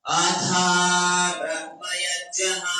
अथा ब्रह्मयज्ञः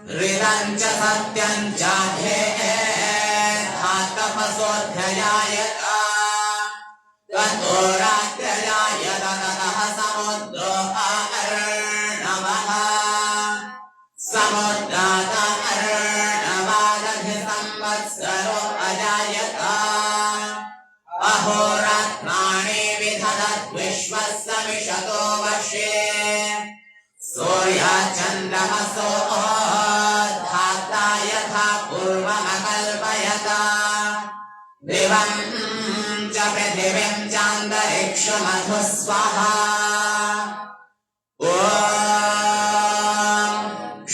ऋतं च सत्यं च धातपसोऽध्यायता ततो रात्र्यजायत ततः समुद्रो अर्णवः समुद्रात् अर्णवादधिसंवत्सरो अजायत अहोरात्राणि विदधद्विश्वस्य विशतो वर्षे सूर्याचन्द्रमसो धाता यथा पूर्वमकल्पयत दिवं च पृथिवीं चान्तरिक्षमधु स्वाहा ॐ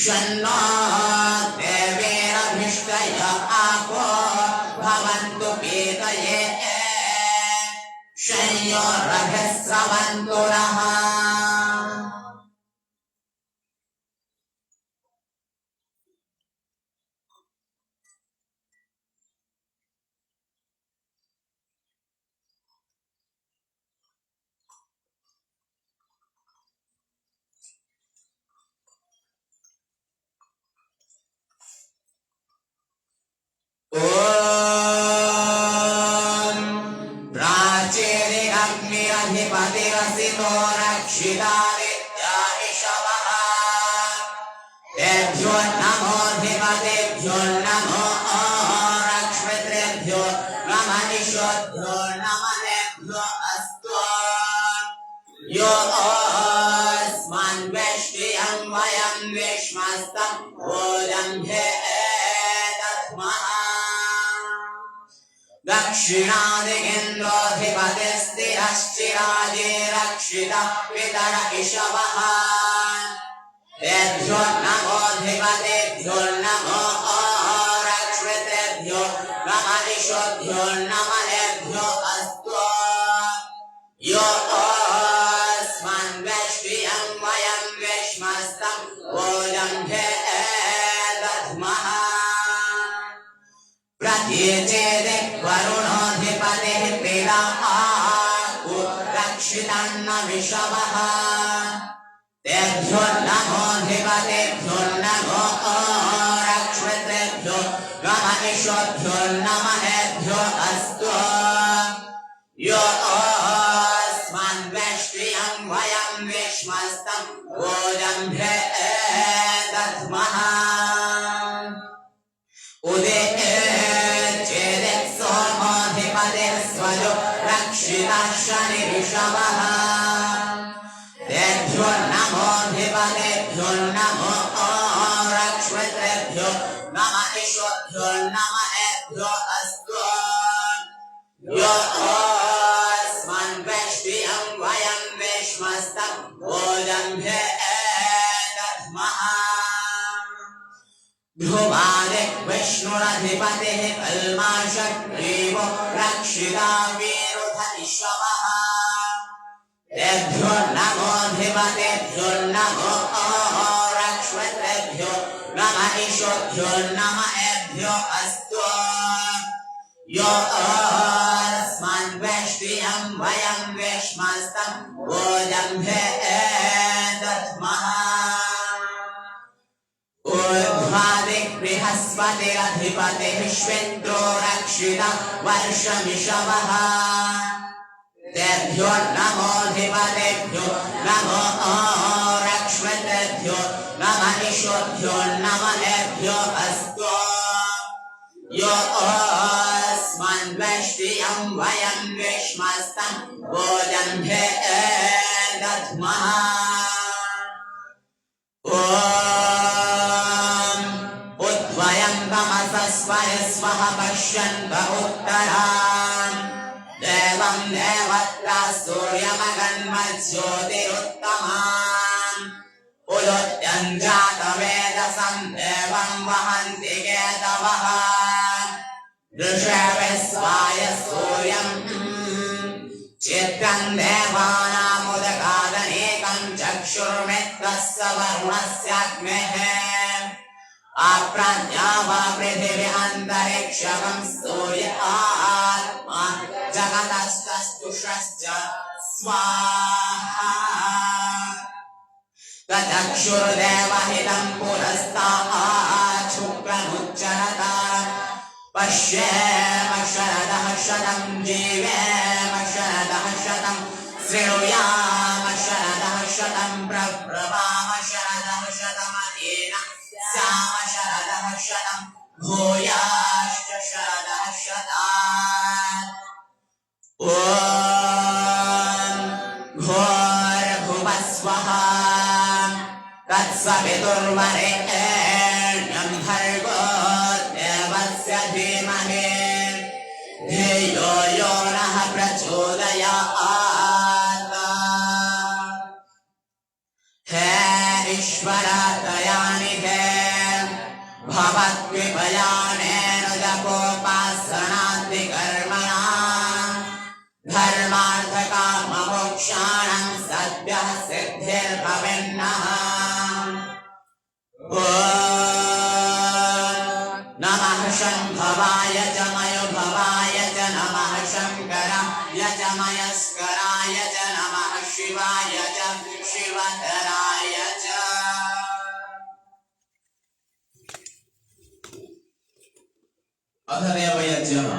शन्नो देवीरभिष्टय आपो भवन्तु पीतये शंयोरभिः स्रवन्तु नः ॐ प्राचीनिरग्निरधिपतिरसितो रक्षितादित्या इषवः तेभ्यो नमोऽधिपतिभ्यो नमो रक्ष्मित्रेभ्यो नमनिषोभ्यो नमनेभ्यो अस्तु यो अस्मान् वेष्टियं वयं विश्मस्तं भोजम्भे दक्षिणादिगेन्द्रोऽधिपतिस्थिरश्चिराजे रक्षिता पितर इषवः तेभ्यो नमोऽधिपतिभ्यो नमो रक्ष्मित्रेभ्यो नमनिषोभ्यो नमनेभ्यो अस्तु यो अस्मान् वेष्टियं वयं विश्मस्तं भोजम्भे दद्मः प्रत्येचेदे वरुणोऽधिपतिः पिराकु रक्षितान्न विषवः तेभ्यो नमोऽधिपतिभ्यो नमो रक्ष्मित्रेभ्यो नमनिषोभ्यो नमनेभ्यो अस्तु यो अस्मान् वेष्टियं वयं विश्मस्तं भोजम्भे दद्मः उदे स्वजो रक्षिता शनि ऋषवः तेभ्यो नमोऽधिपतिभ्यो नमो रक्ष्मित्रेभ्यो नमनिषोभ्यो नमनेभ्यो अस्तु यो अस्मान् वेष्टियं वयं विश्मस्तं भोजम्भे दद्मः ध्रुवादिक् विष्णुरधिपतिः कल्माषग्रीवो रक्षिता वीरुध इषवः तेभ्यो नमोऽधिपतिभ्यो नमो रक्ष्मित्रेभ्यो नमनिषोभ्यो नमनेभ्यो अस्तु यो अस्मान् वेष्टियं वयं विश्मस्तं भोजम्भे दद्मः ऊर्ध्वादिक् बृहस्पतिरधिपतिः श्वेन्द्रो रक्षिता वर्षमिषवः तेभ्यो नमोऽधिपतिभ्यो नमो रक्ष्मित्रेभ्यो नमनिषोभ्यो नमनेभ्यो अस्तु यो अस्मान् वेष्टियं वयं विश्मस्तं भोजम्भे दद्मः स्वः पश्यन्त उत्तर एवं देवत्रा सूर्यमगन्मज्योतिरुत्तमान् उदुत्यञ्जातवेदसं देवं वहन्ति केतवः ऋषविस्वाय सूर्यम् चित्रं देवानामुदगादनेकं चक्षुर्मित्रस्य वरुणस्याग्नेः अप्रज्ञावा पृथिवी अन्तरिक्षं सूर्य आत्मा जगतस्तुषश्च स्वाहा तचक्षुर्देवहितं पुरस्तात् शुक्रमुच्चरत पश्येम शरदः शतं जीवेम शरदः शतं शृणुयाम शरदः शतं प्रब्रवाम शरदः शतमतेन स्याम शरदः शतं भूयाश्च शरदः शतात् ॐ भूर्भुवस्वः तत्सवितुर्वरेण्यं भर्गो देवस्य धीमहि धियो यो नः प्रचोदयात् हे ईश्वर दयानिधे भवत्कृपयानेन जपोपासनादिकर्मणा धर्मार्थकाममोक्षाणां सद्यः सिद्धिर्भवेन्नः ॐ नमः शम्भवाय च मयोभवाय च नमः शङ्कराय च मयस्कराय च नमः शिवाय च शिवधराय च अथ देवयज्ञः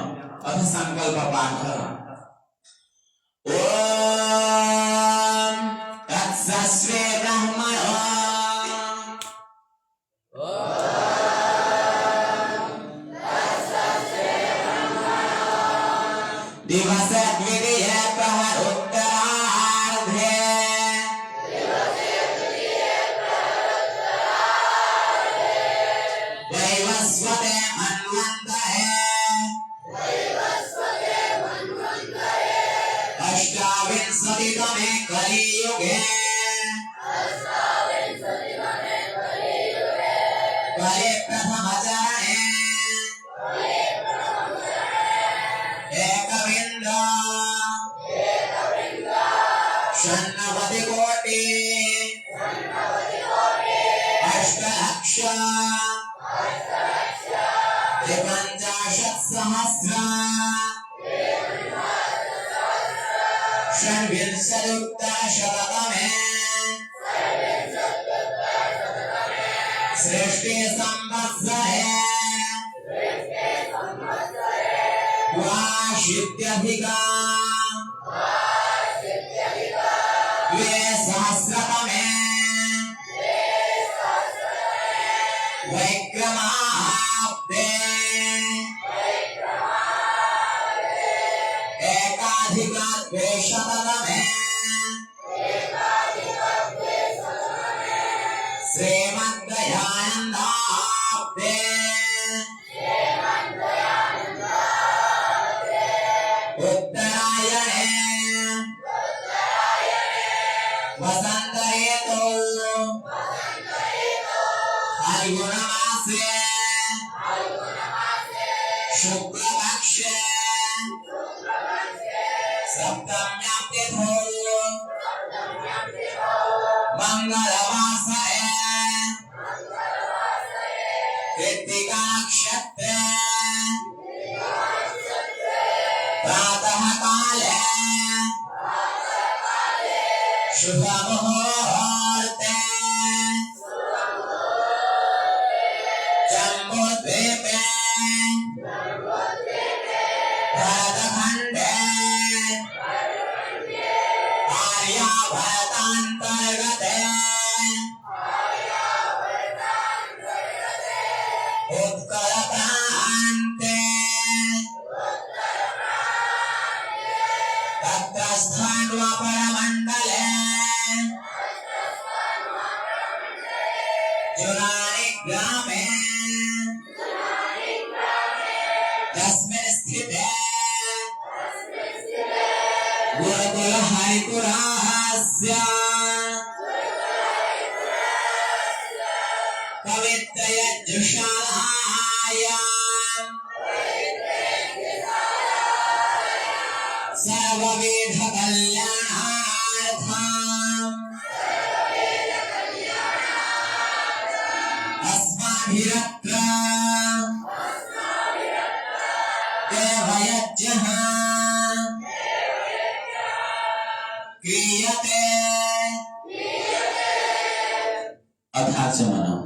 अथ सङ्कल्पपाठः ॐ तत्सस्वे ब्रह्मणो दिवसे द्वितीये प्रहरोत्तरार्धे वैवस्वते मन्वन्तरे अष्टाविंशतितमे कलियुगे कले प्रथमचरणे एकविंदा षण्णवतिकोटि अष्टलक्ष त्रिपञ्चाशत्सहस्र षड्विंशत्युत्तरशततमे सृष्टि संवत्सरे द्वाशीत्यधिका द्विसहस्रतमे वैक्रमाब्दे एकाधिका द्विशततमे श्रीमद्दयानन्दाब्दे उत्तरायणे वसंत ऋतौ फाल्गुनमासे शुक्लपक्षे सप्तम्यां तिथौ मंगलवासरे कृत्तिका नक्षत्रे प्रातः काले शुभ मुहूर्ते जम्बूद्वीपे भरतखण्डे आर्याभरतान्तर्गते उत्कलप्रान्ते तत्रस्थान्वपरमण्डले जुनानि ग्रामे तस्मिन् स्थिते गुरुकुल हरिपुरास्य पवित्र यज्ञशालायां सर्वविध कल्याणार्थम् अस्माभिरत्र देवयज्ञः क्रियते अथाचमनम्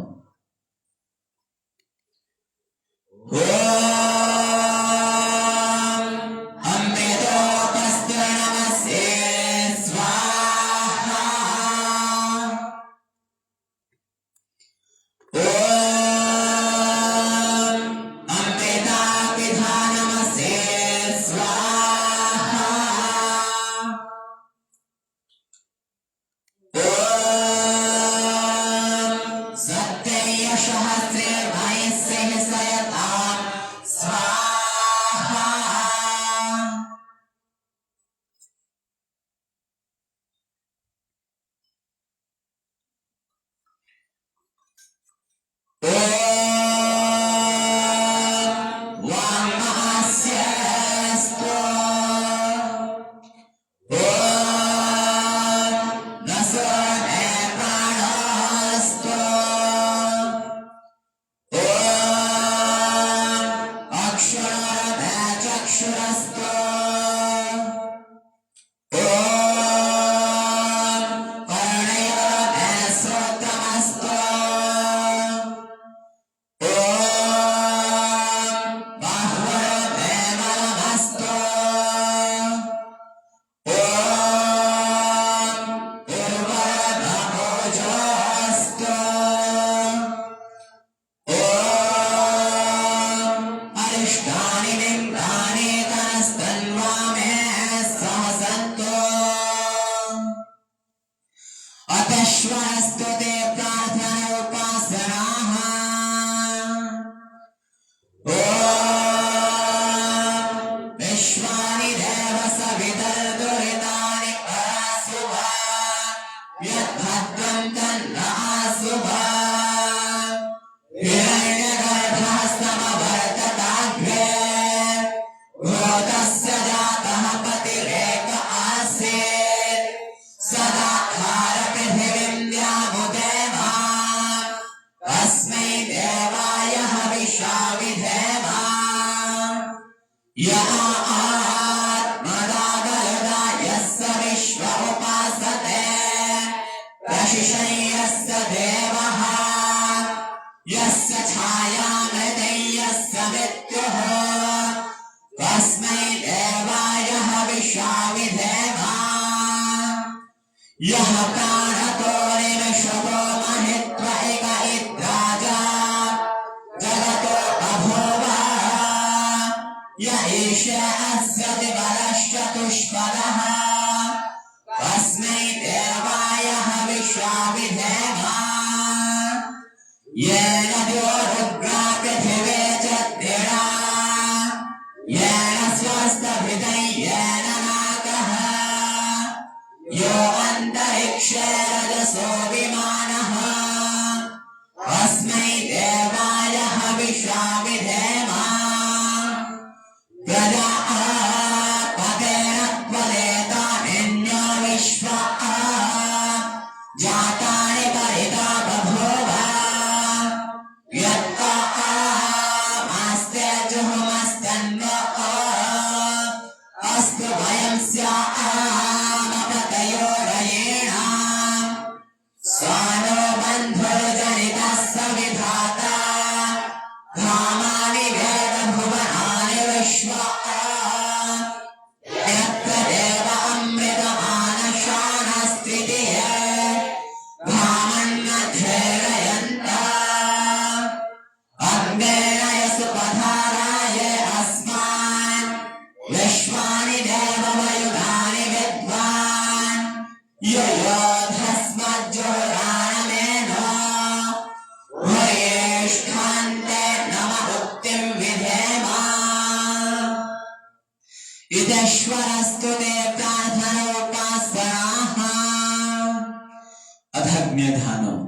यज्ञधानम्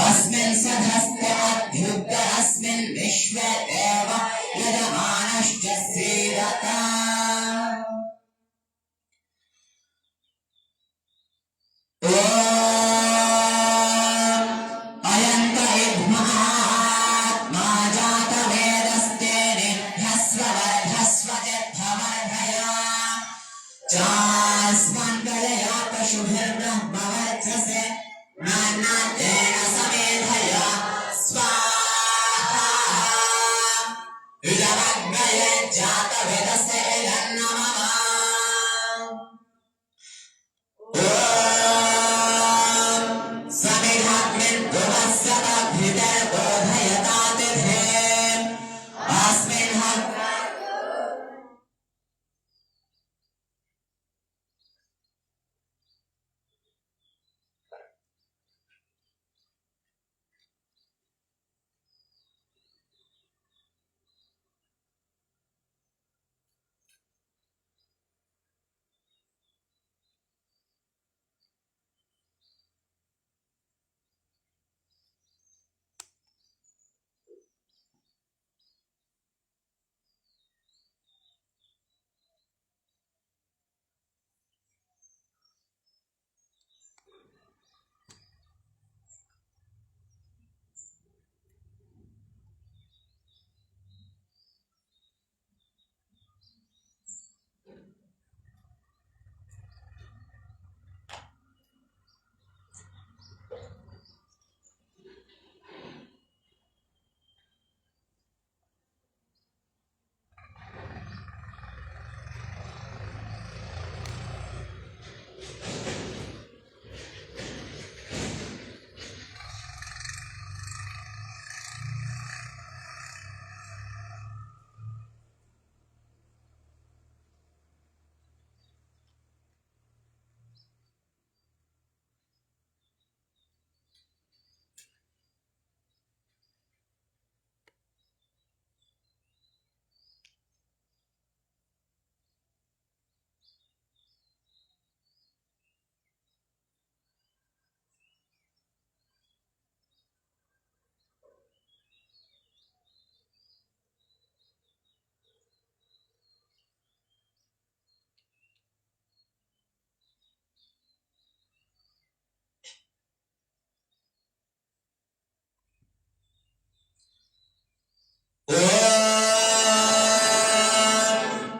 अस्मिन् सधस्ते अध्युक्त अस्मिन् विश्वे एव यजमानश्च सीदता अयन्त इद्मात्मा जातवेदस्ते निभ्यस्व वर्धस्व चिद्धवर्धया चास्मन् प्रजया पशुभिर्ब्रह्मवर्चसे नान्नातेन समेधया स्वाहा इदमग्नये जातवेदस्य इदन्नमः समिधाग्निन् तुमस्यतभिर्बोधयतातिथे अस्मिन्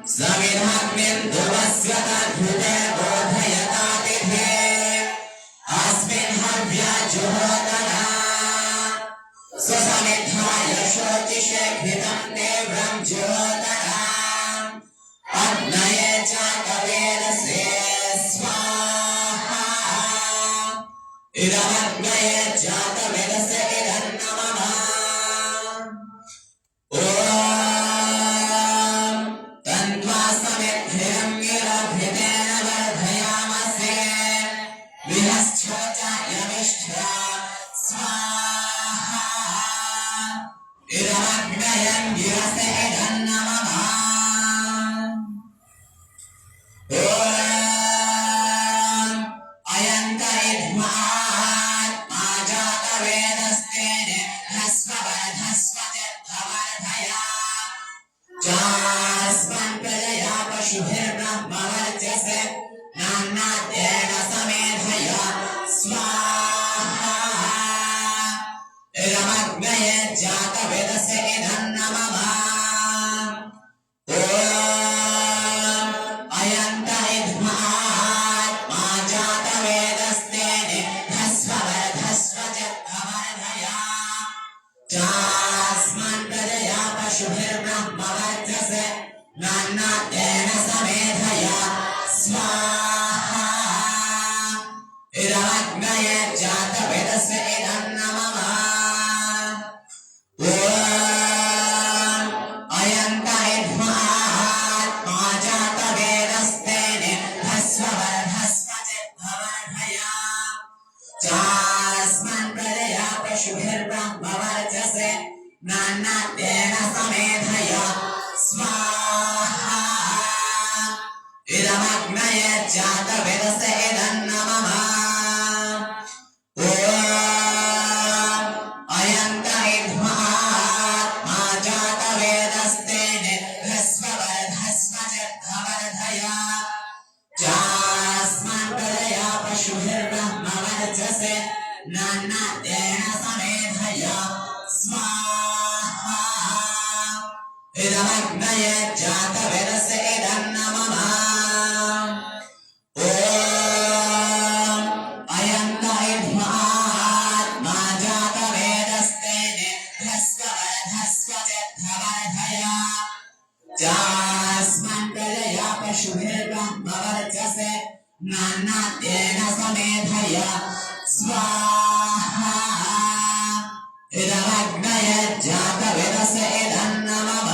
समिधाग्निन् तुमस्यतभिर्बोधयतातिथे अस्मिन् हव्याजुहोतना स्वसमिद्धाय शोचिषे घृतं तीव्रं ज्योतना अग्नये जातवेदसे स्वाहा इदमग्नये जातवेदसे इदन्नमः शुभिर्ब्रह्मवर्चसे नान्नाद्येन समेधया स्वाहा इदमग्नये जातवेदस्य इदं नमः नान्नाद्येन समेधया स्वाहा इदमग्नये जातवेदस्य इदं नमः अयन्त इद्मात्मा जातवेदस्तेन ह्रस्ववर्धस्वजद्धवर्धया चास्मान् प्रजया पशुभिर्ब्रह्मवर्चसे नान्नाद्येन समेधया स्वाहा इदमग्नये जातवेदस्य इदं नमः अयन्त इद्मात्मा जातवेदस्तेन ह्रस्ववर्धस्वजद्धवर्धया चास्मान् प्रजया पशुभिर्ब्रह्मवर्चसे नान्नाद्येन समेधया स्वाहा इदमग्नये जातवेदस्य इदं नमः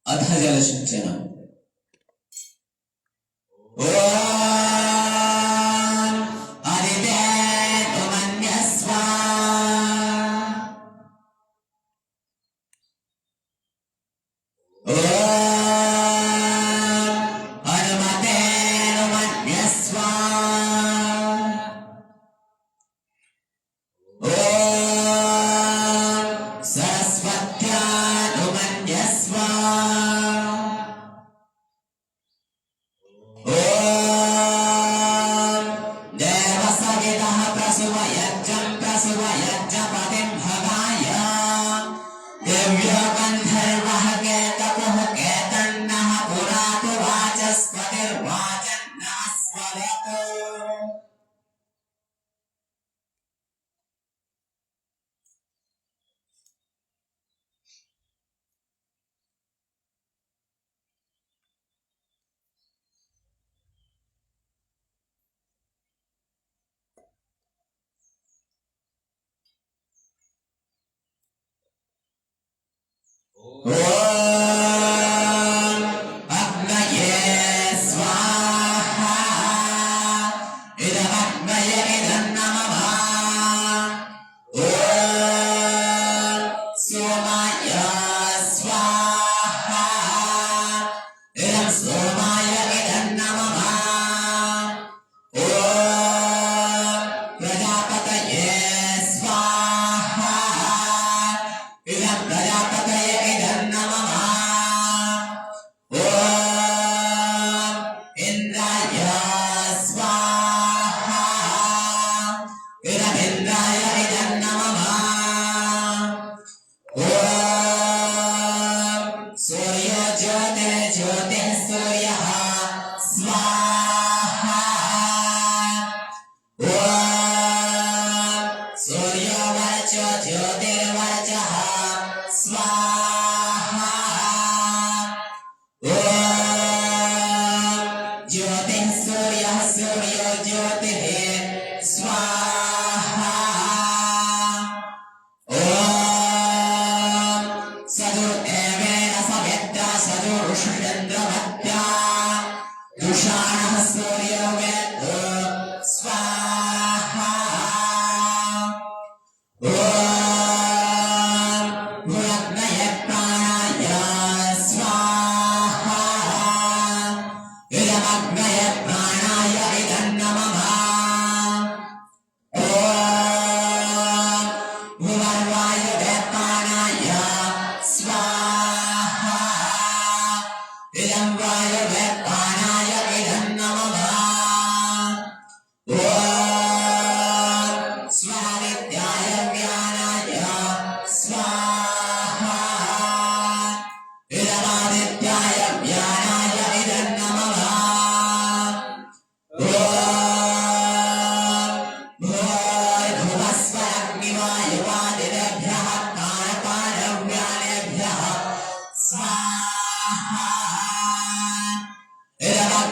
अथ जलसिञ्चनम्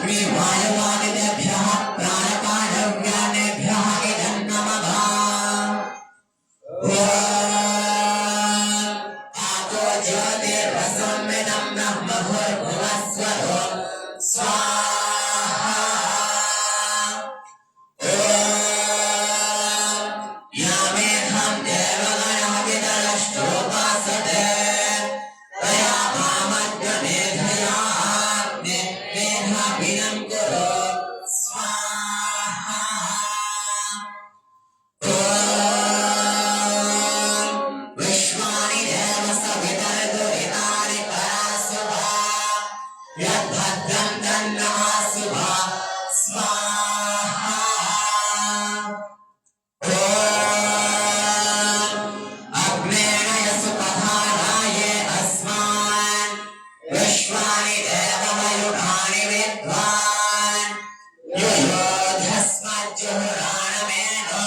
अग्नि वायुवादिभ्यः प्राणपाणव्यानेभ्यः इदं नमः आतो ज्योतिर्वसुमिदं ब्रह्मभूर्भुवस्वरो स्वाहा यामेधं देवगणः विदलष्टोपासते तया भामद्गमेधया मेधाभिनं कुरु स्वाहा विश्वानि देव सवितर्दुरितानि परासुभा यद्भद्रं तन्नः शुभा स्वाहा अग्नेण यसुपधाराय अस्मान् विश्वानि देवमयुधानि विद्वान् युयोधस्मज्जुहुराणमेनो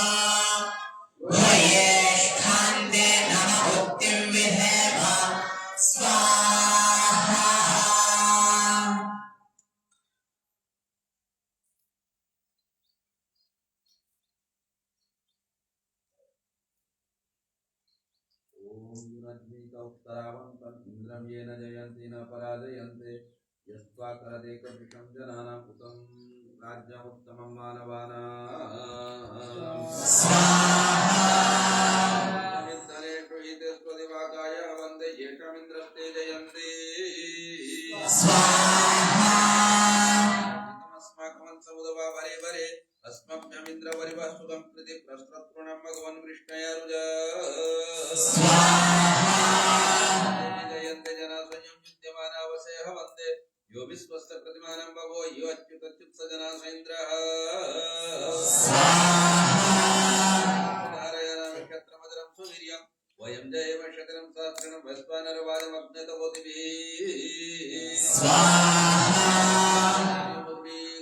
भूयेष्ठान्ते नम उक्तिं विधेम स्वाहा उत्तरावन्तम् इन्द्रं येन जयन्ति न पराजयन्ते यस्त्वाकरदेकवृषं जनानाम् उतं राज्यमुत्तमं मानवानाम् स्वाहा स्वदिवाकाय वन्दे येषामिन्द्रस्ते जयन्ति स्वाहा अस्माकमंसमुदवा वरे वरे अस्मभ्यमिन्द्र वरिवस्तुतं कृति प्रस्तृतृणं भगवन् वृष्णयरुज जयन्ते जना स्वयं विद्यमानावसेह वन्दे यो विश्वस्य प्रतिमानं भगो यो अच्युतच्युत जना सैन्द्रः नक्षत्रमजरं सुवीर्यं वयं जयेम शतनं सहस्रणं वैश्वानरवादमग्नतपोतिभिः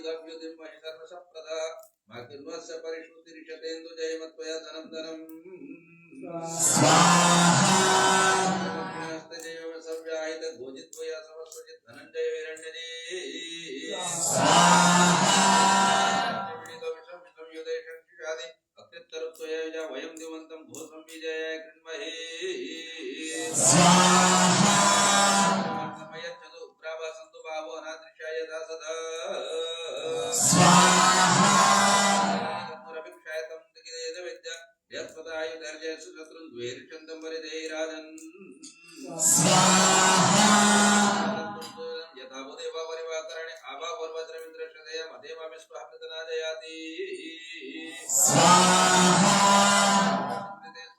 गव्युतिं महि सर्वसप्रदा मातृन्वस्य परिशुद्धिरिषतेन्दु जयमत्वया धनं धनम् स्वाहा जैव सव्याहित गोजित्वया समस्वजित् धनञ्जय हिरण्यजी स्वाहा विषं शिषादि अकृत्तरुत्वया विजा वयं दिवन्तं घोषं विजय कृण्महे स्वाहा समयच्छतु उग्राभासन्तु भावो अनादृशाय यथा सदा स्वाहा तत्पुरभिक्षाय तं दिगिदेद विद्या यत्पदायुधर्जयसु शत्रुं द्वेरिषन्तं परिधेयराजन् स्वाहा यथा भूदेवा परिवाकरणे आभा पर्वत्रमिन्द्रशदय मदेवामि स्वाहामृतनाजयाति स्वाहा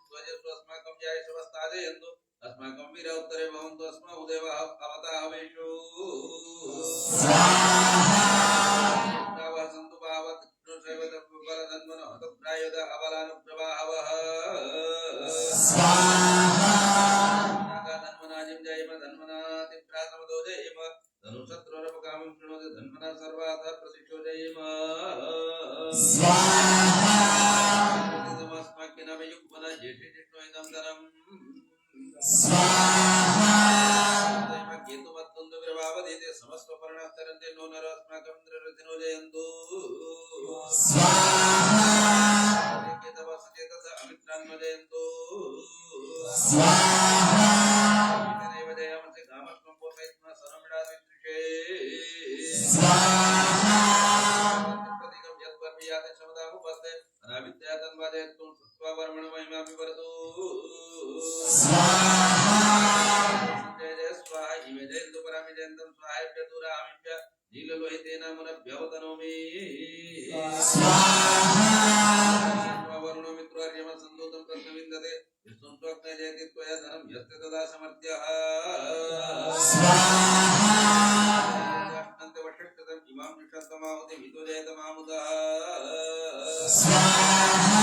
स्वजस्वस्माकं जाय समस्तादयन्तु अस्माकं वीर उत्तरे भवन्तु अस्मा उदेवा अवताहवेषु स्वाहा सन्तु भावत् कृष्णशैवतबलधन्वनो हतप्रायुध अबलानुप्रवाहवः स्वाहा धन्वनाजिं जयम धन्वनातिप्रासमदो जयम धनुशत्रुरपकामं शृणोति धन्वना सर्वातः प्रतिशो जयम स्वाहा अस्माकिनवयुग्मन ज्येष्ठिष्णो इदं धनम् स्वाहा केतुमत्तुन्दु विरभावदेते समस्वपर्णस्तरन्ते नो नर अस्माकं इन्द्ररथिनो जयन्तु स्वाहा केतव सचेतस अमित्रान्म जयन्तु स्वाहा देव जयमसि कामस्त्वं पोषयित्वा सनमिडादित्रिषे स्वाहा प्रतीकं यत्पर्वियाते शमदामुपस्ते अनाविद्यातन्वादयत्तु सत्त्वा वर्मण महिमाभिवरतु स्वाहा जय जय स्वाहा इमे जयन्तु परामि जयन्तं स्वाहाभ्य दूरामिभ्य नीललोहितेन मुनभ्यवतनोमि स्वाहा वरुणो मित्रोर्यम सन्दूतं तत्त्वविन्दते विष्णुं स्वप्ने जयति त्वया धनं यस्य तदा समर्थ्यः स्वाहा अष्टन्ते वषट्शतम् इमां निषद्वमाहुति मितो जयतमामुदः स्वाहा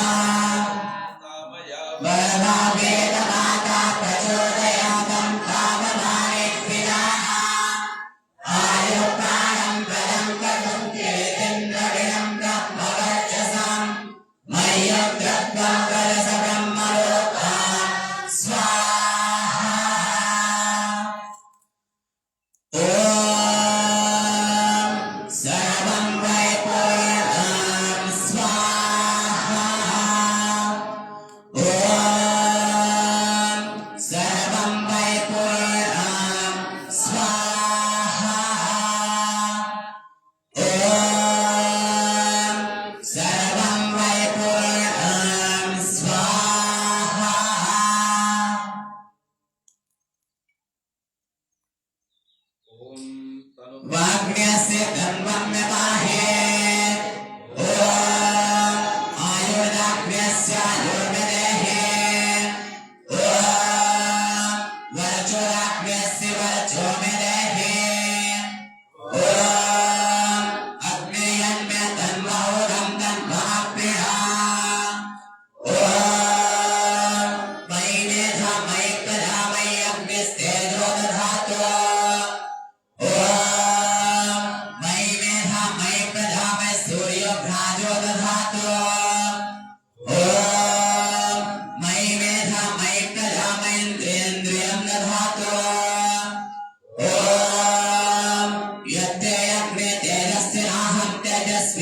वरदा वेदमाता प्रचोदयातं काममानेभ्यः आयु प्राणं प्रदं कर्तुं केतेन्द्रविणं ब्रह्मवर्चसां मय्यग्रत्वा कलश ब्रह्मलोकान् स्वाहा ॐ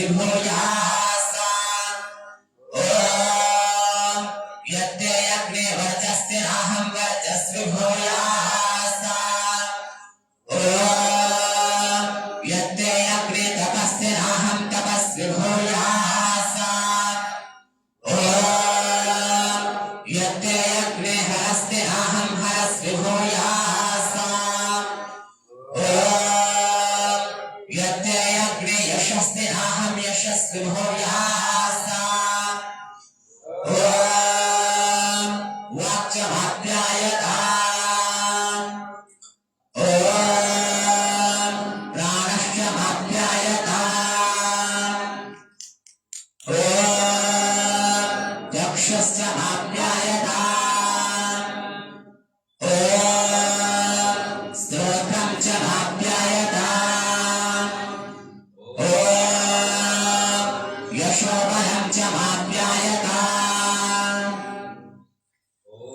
भूयासा ॐ यद्य यज्ञे वर्चस्तिराहं वर्चस्वि भूयासा ॐ यद्य यज्ञे तपस्तिराहं तपस्वि भूयासा ॐ यद्य यज्ञे हरस्तिराहं हरस्वि भूयासा ॐ यद्य यज्ञे यशस्तिराहं यशस्वि भूयासा ॐ वाक्यमाप्यायता ॐ प्राणश्चमाप्यायता ॐ चक्षुश्चमाप्यायता ॐ श्रोत्रं च माप्यायता ॐ यशोबलं च माप्यायता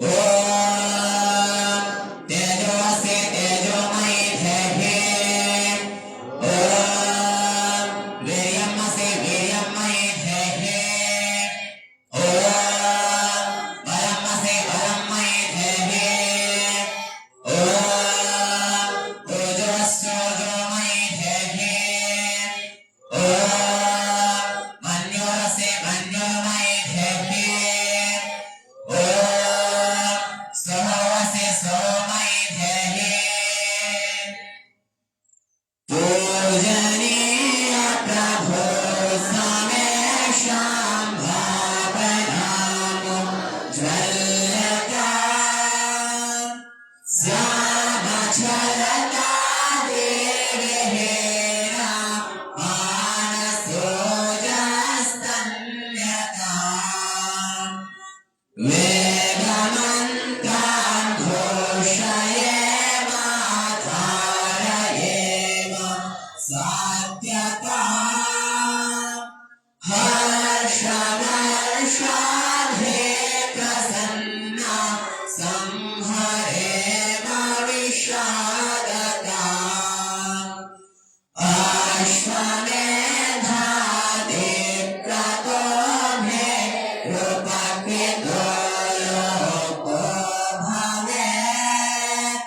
ॐ तेजोऽसि तेजोमयि धेहि ॐ वीर्यमसि वीर्यमयि धेहि ॐ बलमसि बलमयि धेहि ॐ ओजोस्सोजोमयि धेहि ॐ मन्योरसि मन्योमयि धेहि ॐ सोमवसि सोमयि धेहि पूजनीय प्रभो समेषां भावनामो ज्वल्यता श्यामचलता देवहेरा मानसोजस्तन्यता वेदमन्त्रान् घोषयेम धारयेम सात्यता हर्षवर्षाधे प्रसन्ना संहरेम विषादता अश्वमेधादि क्रतोभे रूपकृतो लोको भवेत्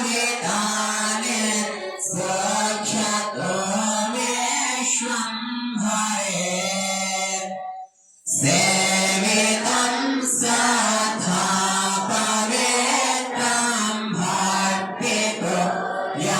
धर्ममर्यादावितानि सोऽक्षतो विश्वम्भरे सेवितं सथा पवित्रं भक्तितो या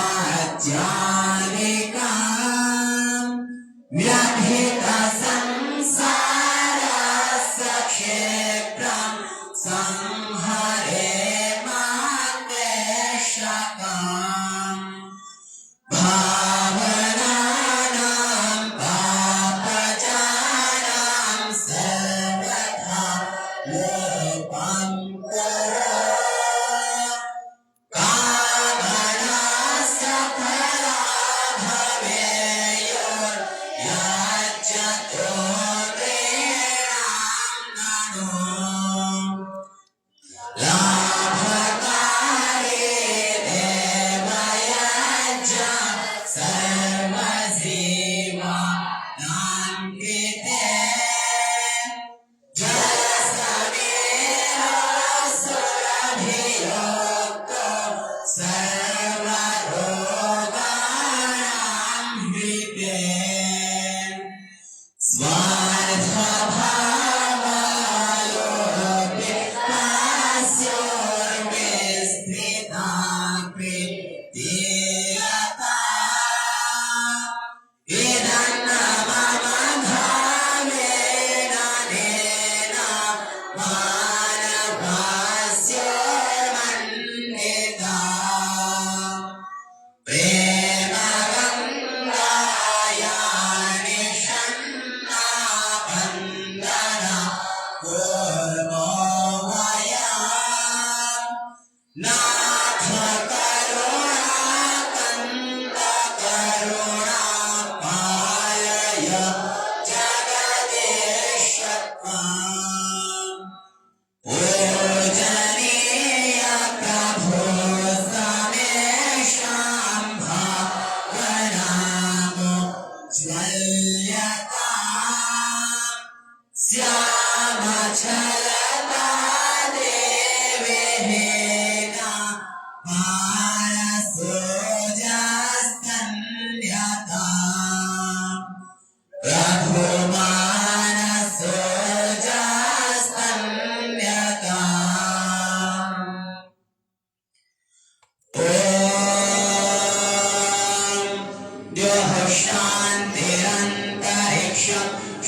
शान्तिरन्तरिक्षं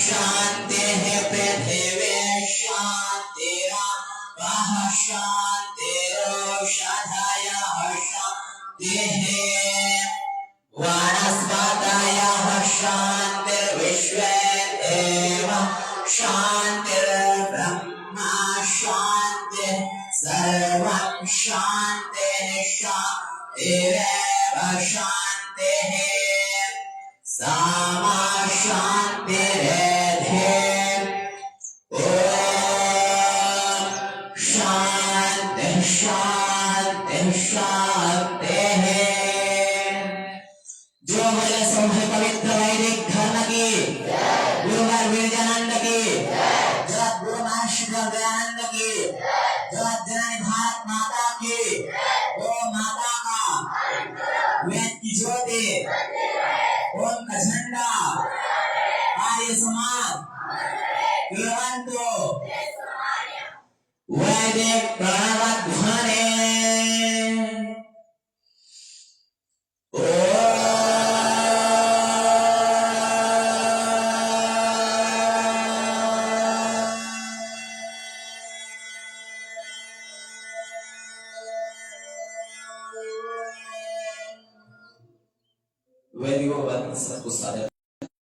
शान्तिः पृथिवी शान्तिरापः शान्तिरोषधयः शान्तिः वनस्पतयः शान्तिर्विश्वे देवः शान्तिर्ब्रह्मा शान्तिः सर्वं शान्तिः शान्तिरेव शान्तिः सामा शान्तिरेधे ॐ शान्तिः शान्तिः शान्तिः जो बोले सोहे पवित्र वैदिक धर्म की गुरुवार विरजानंद की जगत गुरु महर्षि दयानंद की जगत जननी भारत माता की गो माता का वेद की ज्योति ओम का झंडा आर्य समाज कुलवंतो वैदिक प्रणवध्वनि वैदिकों का सबको सारे